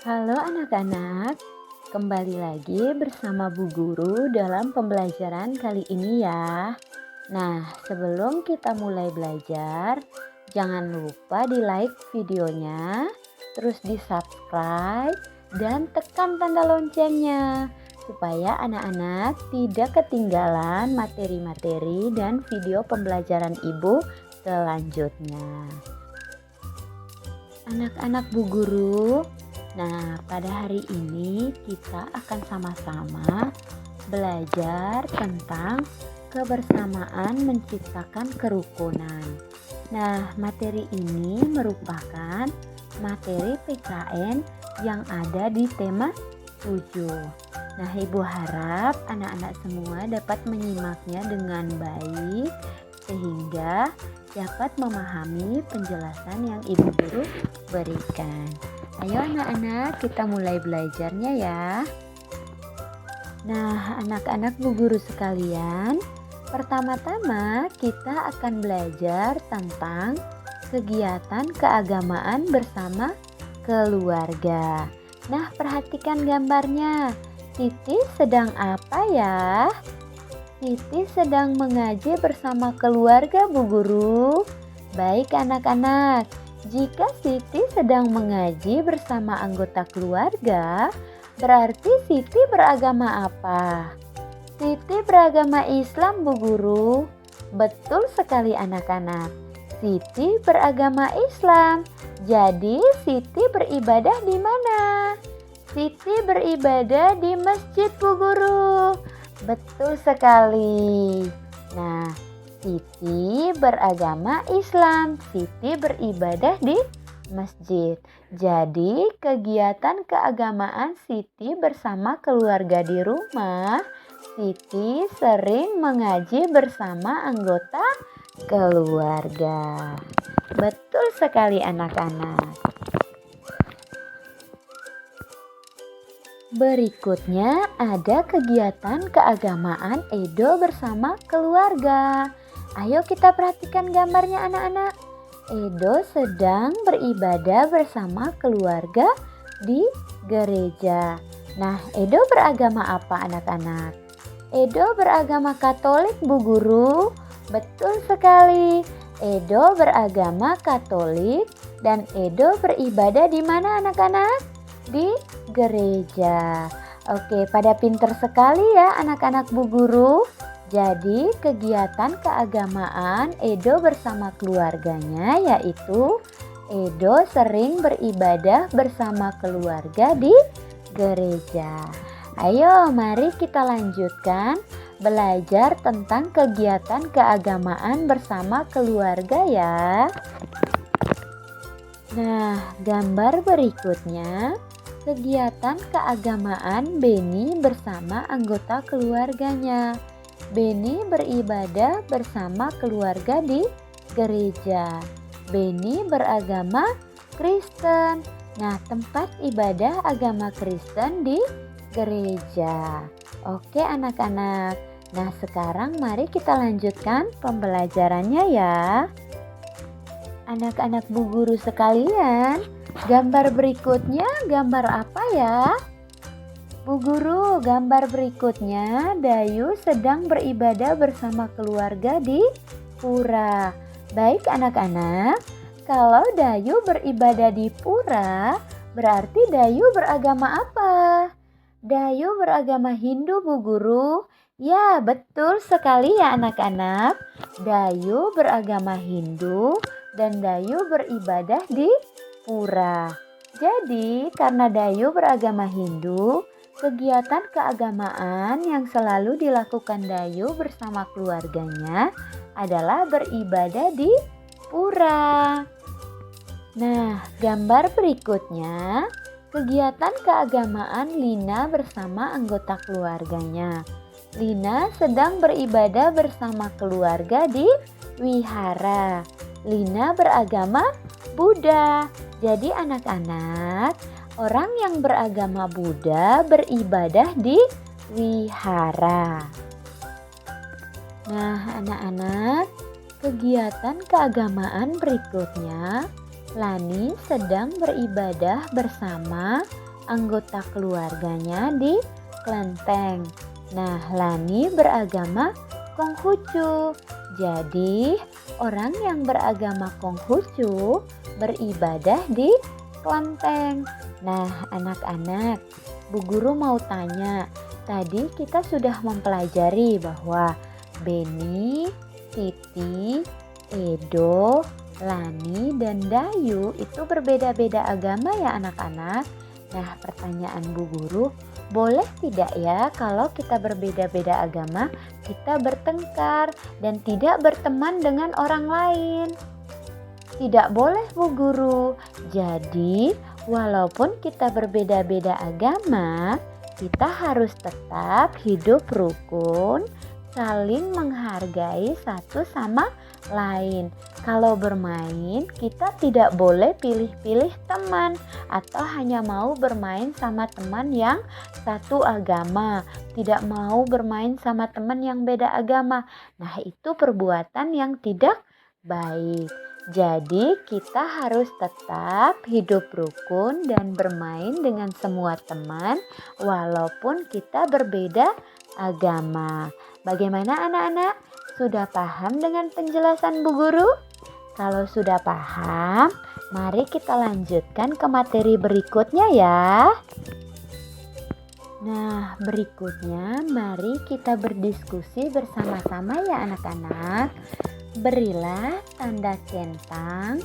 Halo anak-anak, kembali lagi bersama Bu Guru dalam pembelajaran kali ini ya. Nah, sebelum kita mulai belajar, jangan lupa di like videonya, terus di subscribe, dan tekan tanda loncengnya supaya anak-anak tidak ketinggalan materi-materi dan video pembelajaran Ibu selanjutnya. Anak-anak Bu Guru, nah, pada hari ini kita akan sama-sama belajar tentang kebersamaan menciptakan kerukunan. Nah, materi ini merupakan materi PKN yang ada di tema 7. Nah, Ibu harap anak-anak semua dapat menyimaknya dengan baik sehingga dapat memahami penjelasan yang Ibu Guru berikan. Ayo anak-anak, kita mulai belajarnya ya. Nah, anak-anak Bu Guru sekalian, pertama-tama kita akan belajar tentang kegiatan keagamaan bersama keluarga. Nah, perhatikan gambarnya. Siti sedang apa ya? Siti sedang mengaji bersama keluarga Bu Guru. Baik anak-anak, jika Siti sedang mengaji bersama anggota keluarga, berarti Siti beragama apa? Siti beragama Islam Bu Guru. Betul sekali anak-anak. Siti beragama Islam. Jadi Siti beribadah di mana? Siti beribadah di masjid Bu Guru. Betul sekali. Nah, Siti beragama Islam. Siti beribadah di masjid. Jadi, kegiatan keagamaan Siti bersama keluarga di rumah, Siti sering mengaji bersama anggota keluarga. Betul sekali anak-anak. Berikutnya ada kegiatan keagamaan Edo bersama keluarga. Ayo kita perhatikan gambarnya anak-anak. Edo sedang beribadah bersama keluarga di gereja. Nah, Edo beragama apa anak-anak? Edo beragama Katolik Bu Guru. Betul sekali. Edo beragama Katolik dan Edo beribadah di mana anak-anak? Di gereja. Oke, pada pinter sekali ya anak-anak Bu Guru. Jadi kegiatan keagamaan Edo bersama keluarganya yaitu Edo sering beribadah bersama keluarga di gereja. Ayo mari kita lanjutkan belajar tentang kegiatan keagamaan bersama keluarga ya. Nah, gambar berikutnya kegiatan keagamaan Beni bersama anggota keluarganya. Beni beribadah bersama keluarga di gereja. Beni beragama Kristen. Nah, tempat ibadah agama Kristen di gereja. Oke anak-anak. Nah, sekarang mari kita lanjutkan pembelajarannya ya. Anak-anak Bu Guru sekalian, gambar berikutnya gambar apa ya? Bu Guru, gambar berikutnya Dayu sedang beribadah bersama keluarga di pura. Baik anak-anak, kalau Dayu beribadah di pura, berarti Dayu beragama apa? Dayu beragama Hindu Bu Guru. Ya, betul sekali ya anak-anak. Dayu beragama Hindu dan Dayu beribadah di pura. Jadi, karena Dayu beragama Hindu, kegiatan keagamaan yang selalu dilakukan Dayu bersama keluarganya adalah beribadah di pura. Nah, gambar berikutnya kegiatan keagamaan Lina bersama anggota keluarganya. Lina sedang beribadah bersama keluarga di wihara. Lina beragama Buddha. Jadi anak-anak, orang yang beragama Buddha beribadah di wihara. Nah, anak-anak, kegiatan keagamaan berikutnya, Lani sedang beribadah bersama anggota keluarganya di kelenteng. Nah, Lani beragama Konghucu. Jadi, orang yang beragama Konghucu beribadah di kelenteng. Nah, anak-anak, Bu Guru mau tanya. Tadi kita sudah mempelajari bahwa Beni, Titi, Edo, Lani, dan Dayu itu berbeda-beda agama ya anak-anak. Nah, pertanyaan Bu Guru, boleh tidak ya kalau kita berbeda-beda agama, kita bertengkar dan tidak berteman dengan orang lain? Tidak boleh Bu Guru. Jadi, walaupun kita berbeda-beda agama, kita harus tetap hidup rukun, saling menghargai satu sama lain. Kalau bermain, kita tidak boleh pilih-pilih teman atau hanya mau bermain sama teman yang satu agama, tidak mau bermain sama teman yang beda agama. Nah, itu perbuatan yang tidak baik. Jadi, kita harus tetap hidup rukun dan bermain dengan semua teman walaupun kita berbeda agama. Bagaimana anak-anak? Sudah paham dengan penjelasan Bu Guru? Kalau sudah paham, mari kita lanjutkan ke materi berikutnya ya. Nah, berikutnya mari kita berdiskusi bersama-sama ya anak-anak. Berilah tanda centang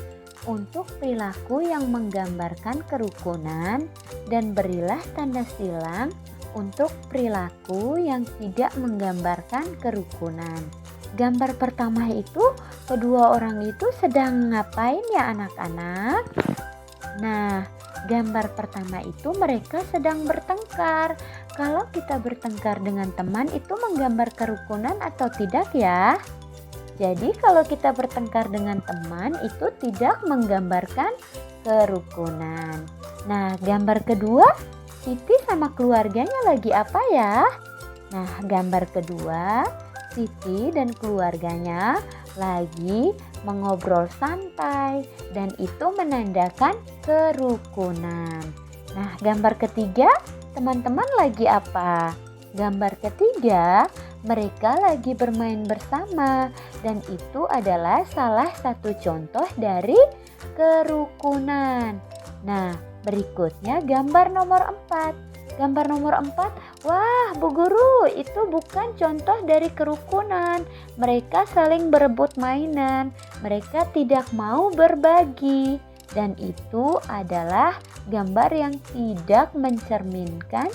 untuk perilaku yang menggambarkan kerukunan dan berilah tanda silang untuk perilaku yang tidak menggambarkan kerukunan. Gambar pertama itu kedua orang itu sedang ngapain ya anak-anak? Nah, gambar pertama itu mereka sedang bertengkar. Kalau kita bertengkar dengan teman itu menggambar kerukunan atau tidak ya? Jadi kalau kita bertengkar dengan teman itu tidak menggambarkan kerukunan. Nah, gambar kedua, Titi sama keluarganya lagi apa ya? Nah, gambar kedua, Titi dan keluarganya lagi mengobrol santai dan itu menandakan kerukunan. Nah, gambar ketiga, teman-teman lagi apa? Gambar ketiga, mereka lagi bermain bersama dan itu adalah salah satu contoh dari kerukunan. Nah, berikutnya gambar nomor 4. Gambar nomor 4, wah Bu Guru, itu bukan contoh dari kerukunan. Mereka saling berebut mainan, mereka tidak mau berbagi. Dan itu adalah gambar yang tidak mencerminkan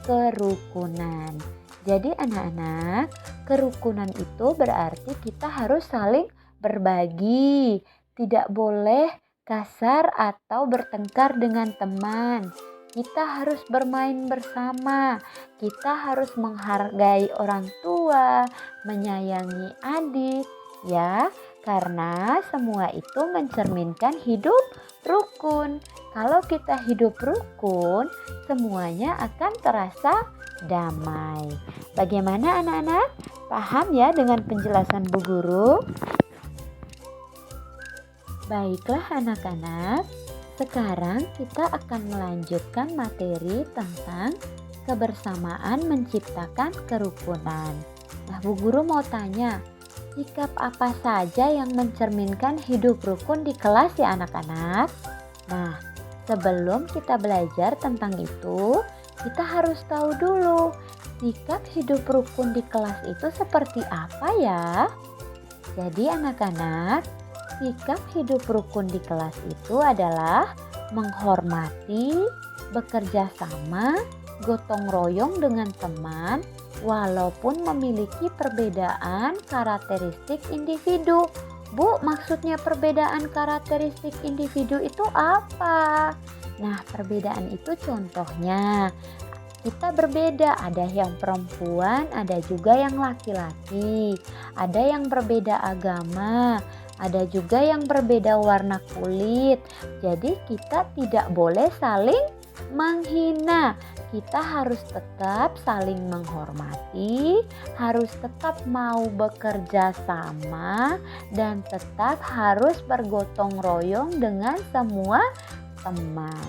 kerukunan. Jadi anak-anak, kerukunan itu berarti kita harus saling berbagi. Tidak boleh kasar atau bertengkar dengan teman. Kita harus bermain bersama. Kita harus menghargai orang tua, menyayangi adik, ya. Karena semua itu mencerminkan hidup rukun. Kalau kita hidup rukun, semuanya akan terasa damai. Bagaimana anak-anak? Paham ya dengan penjelasan Bu Guru? Baiklah anak-anak, sekarang kita akan melanjutkan materi tentang kebersamaan menciptakan kerukunan. Nah, Bu Guru mau tanya, sikap apa saja yang mencerminkan hidup rukun di kelas ya anak-anak? Nah, sebelum kita belajar tentang itu, kita harus tahu dulu sikap hidup rukun di kelas itu seperti apa ya? Jadi anak-anak, sikap hidup rukun di kelas itu adalah menghormati, bekerja sama, gotong royong dengan teman, walaupun memiliki perbedaan karakteristik individu. Bu, maksudnya perbedaan karakteristik individu itu apa? Nah, perbedaan itu contohnya kita berbeda, ada yang perempuan, ada juga yang laki-laki, ada yang berbeda agama, ada juga yang berbeda warna kulit. Jadi kita tidak boleh saling menghina. Kita harus tetap saling menghormati, harus tetap mau bekerja sama, dan tetap harus bergotong royong dengan semua teman.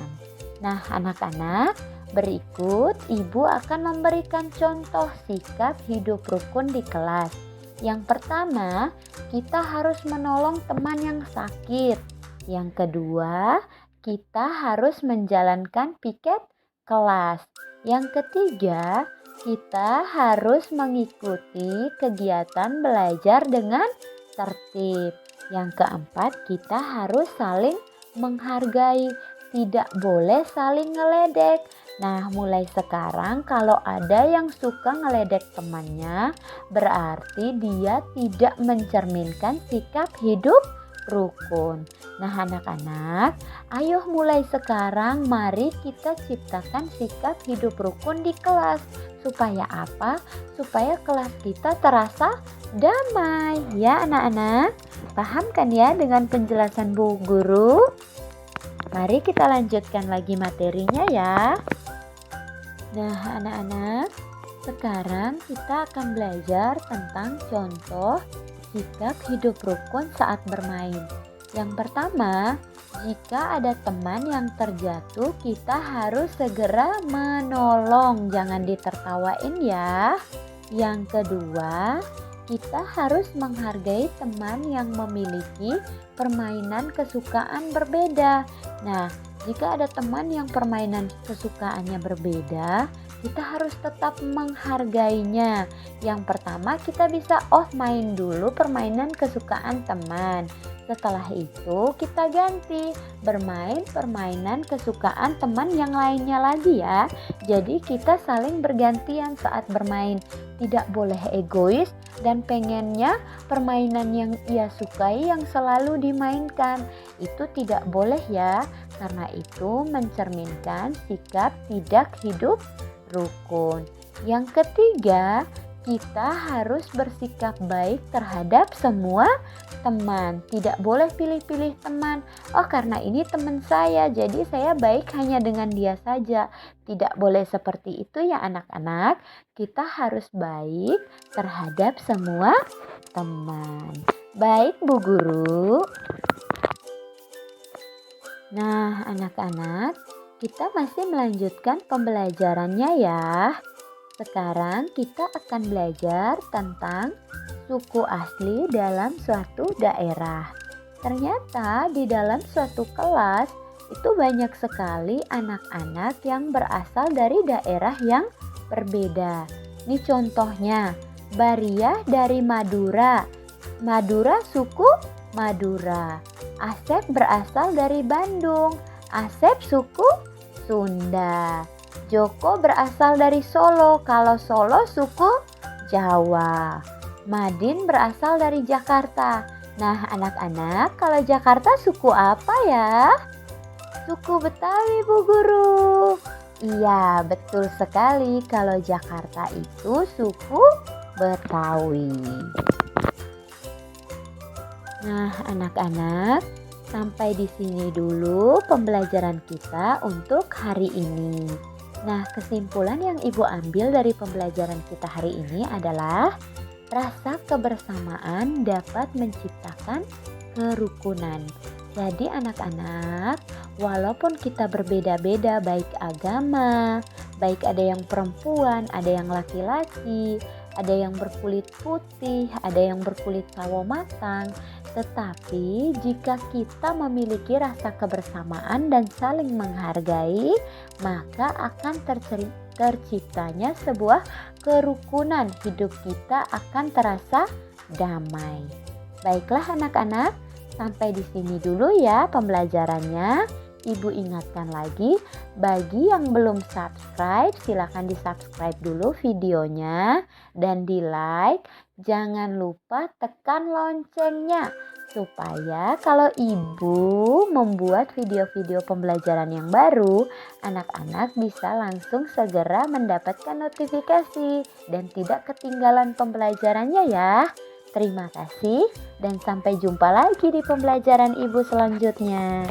Nah, anak-anak, Berikut Ibu akan memberikan contoh sikap hidup rukun di kelas. Yang pertama, kita harus menolong teman yang sakit. Yang kedua, kita harus menjalankan piket kelas. Yang ketiga, kita harus mengikuti kegiatan belajar dengan tertib. Yang keempat, kita harus saling menghargai, tidak boleh saling ngeledek. Nah, mulai sekarang kalau ada yang suka ngeledek temannya, berarti dia tidak mencerminkan sikap hidup rukun. Nah, anak-anak, ayo mulai sekarang mari kita ciptakan sikap hidup rukun di kelas. Supaya apa? Supaya kelas kita terasa damai. Ya anak-anak, paham kan ya dengan penjelasan Bu Guru? Mari kita lanjutkan lagi materinya ya. Nah anak-anak, sekarang kita akan belajar tentang contoh sikap hidup rukun saat bermain. Yang pertama, jika ada teman yang terjatuh, kita harus segera menolong, jangan ditertawain ya. Yang kedua, kita harus menghargai teman yang memiliki permainan kesukaan berbeda. Nah, jika ada teman yang permainan kesukaannya berbeda, kita harus tetap menghargainya. Yang pertama, kita bisa main dulu permainan kesukaan teman. Setelah itu kita ganti bermain permainan kesukaan teman yang lainnya lagi ya. Jadi kita saling bergantian saat bermain. Tidak boleh egois dan pengennya permainan yang ia sukai yang selalu dimainkan. Itu tidak boleh ya, karena itu mencerminkan sikap tidak hidup rukun. Yang ketiga, kita harus bersikap baik terhadap semua teman. Tidak boleh pilih-pilih teman. Karena ini teman saya, jadi saya baik hanya dengan dia saja. Tidak boleh seperti itu ya anak-anak. Kita harus baik terhadap semua teman. Baik Bu Guru. Nah anak-anak, kita masih melanjutkan pembelajarannya ya. Sekarang kita akan belajar tentang suku asli dalam suatu daerah. Ternyata di dalam suatu kelas itu banyak sekali anak-anak yang berasal dari daerah yang berbeda. Ini contohnya, Baria dari Madura. Madura suku Madura. Asep berasal dari Bandung. Asep suku Sunda. Joko berasal dari Solo. Kalau Solo suku Jawa. Madin berasal dari Jakarta. Nah anak-anak, kalau Jakarta suku apa ya? Suku Betawi Bu Guru. Iya betul sekali, kalau Jakarta itu suku Betawi. Nah anak-anak, sampai di sini dulu pembelajaran kita untuk hari ini. Nah kesimpulan yang Ibu ambil dari pembelajaran kita hari ini adalah rasa kebersamaan dapat menciptakan kerukunan. Jadi anak-anak, walaupun kita berbeda-beda baik agama, baik ada yang perempuan, ada yang laki-laki, ada yang berkulit putih, ada yang berkulit sawo matang, tetapi jika kita memiliki rasa kebersamaan dan saling menghargai, maka akan terciptanya sebuah kerukunan. Hidup kita akan terasa damai. Baiklah anak-anak, sampai di sini dulu ya pembelajarannya. Ibu ingatkan lagi, bagi yang belum subscribe, silakan di subscribe dulu videonya dan di like. Jangan lupa tekan loncengnya supaya kalau ibu membuat video-video pembelajaran yang baru, anak-anak bisa langsung segera mendapatkan notifikasi dan tidak ketinggalan pembelajarannya ya. Terima kasih dan sampai jumpa lagi di pembelajaran ibu selanjutnya.